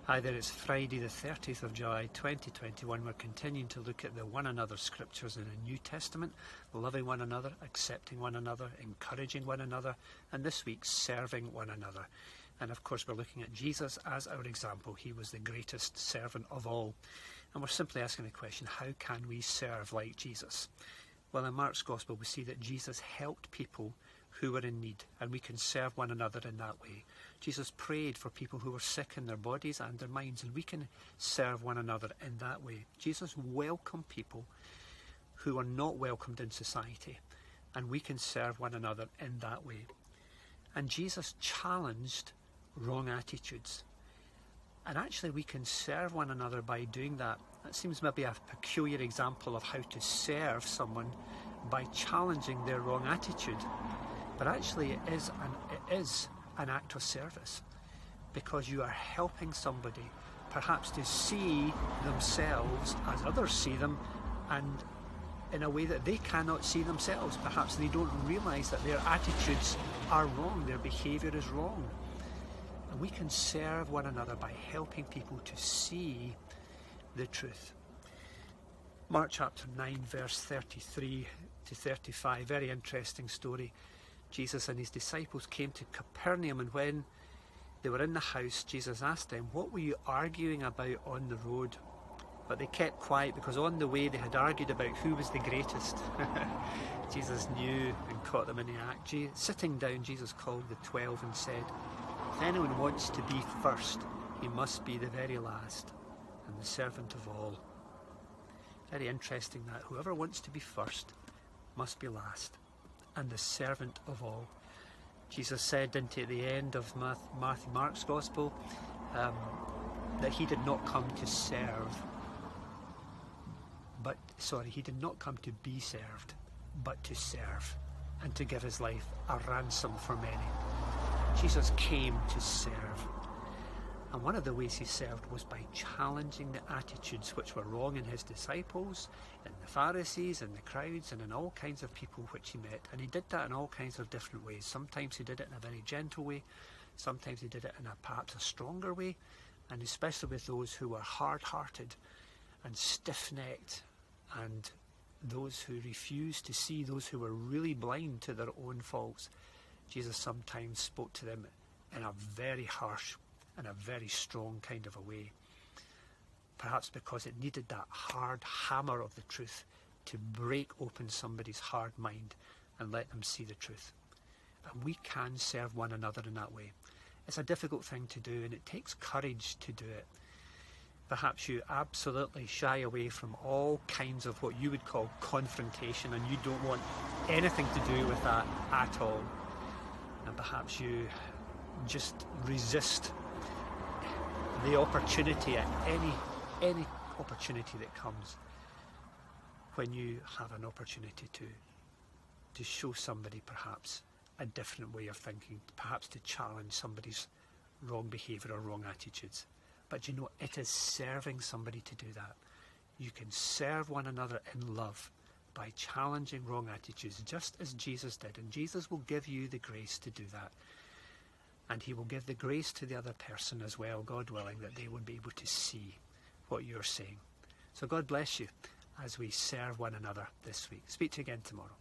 Hi there, it's Friday the 30th of July 2021. We're continuing to look at the one another scriptures in the New Testament, loving one another, accepting one another, encouraging one another, and this week serving one another. And of course we're looking at Jesus as our example. He was the greatest servant of all. And we're simply asking the question, how can we serve like Jesus? Well, in Mark's Gospel we see that Jesus helped people who were in need, and we can serve one another in that way. Jesus prayed for people who were sick in their bodies and their minds, and we can serve one another in that way. Jesus welcomed people who are not welcomed in society, and we can serve one another in that way. And Jesus challenged wrong attitudes, and actually we can serve one another by doing that. That seems maybe a peculiar example of how to serve someone, by challenging their wrong attitude. But actually it is an act of service, because you are helping somebody perhaps to see themselves as others see them, and in a way that they cannot see themselves. Perhaps they don't realise that their attitudes are wrong, their behaviour is wrong. And we can serve one another by helping people to see the truth. Mark chapter 9 verse 33 to 35, very interesting story. Jesus and his disciples came to Capernaum, and when they were in the house, Jesus asked them, "What were you arguing about on the road?" But they kept quiet, because on the way they had argued about who was the greatest. Jesus knew and caught them in the act. Sitting down, Jesus called the 12 and said, "If anyone wants to be first, he must be the very last and the servant of all." Very interesting that whoever wants to be first must be last and the servant of all. Jesus said into the end of Mark's Gospel that he did not come to serve, he did not come to be served, but to serve, and to give his life a ransom for many. Jesus came to serve. And one of the ways he served was by challenging the attitudes which were wrong in his disciples, in the Pharisees, in the crowds, and in all kinds of people which he met. And he did that in all kinds of different ways. Sometimes he did it in a very gentle way, sometimes he did it in perhaps a stronger way, and especially with those who were hard-hearted and stiff-necked, and those who refused to see, those who were really blind to their own faults. Jesus sometimes spoke to them in a very harsh in a very strong kind of a way, perhaps because it needed that hard hammer of the truth to break open somebody's hard mind and let them see the truth. And we can serve one another in that way. It's a difficult thing to do, and it takes courage to do it. Perhaps you absolutely shy away from all kinds of what you would call confrontation, and you don't want anything to do with that at all. And perhaps you just resist the opportunity, at any opportunity that comes, when you have an opportunity to show somebody perhaps a different way of thinking, perhaps to challenge somebody's wrong behaviour or wrong attitudes. But you know, it is serving somebody to do that. You can serve one another in love by challenging wrong attitudes, just as Jesus did, and Jesus will give you the grace to do that. And he will give the grace to the other person as well, God willing, that they will be able to see what you're saying. So God bless you as we serve one another this week. Speak to you again tomorrow.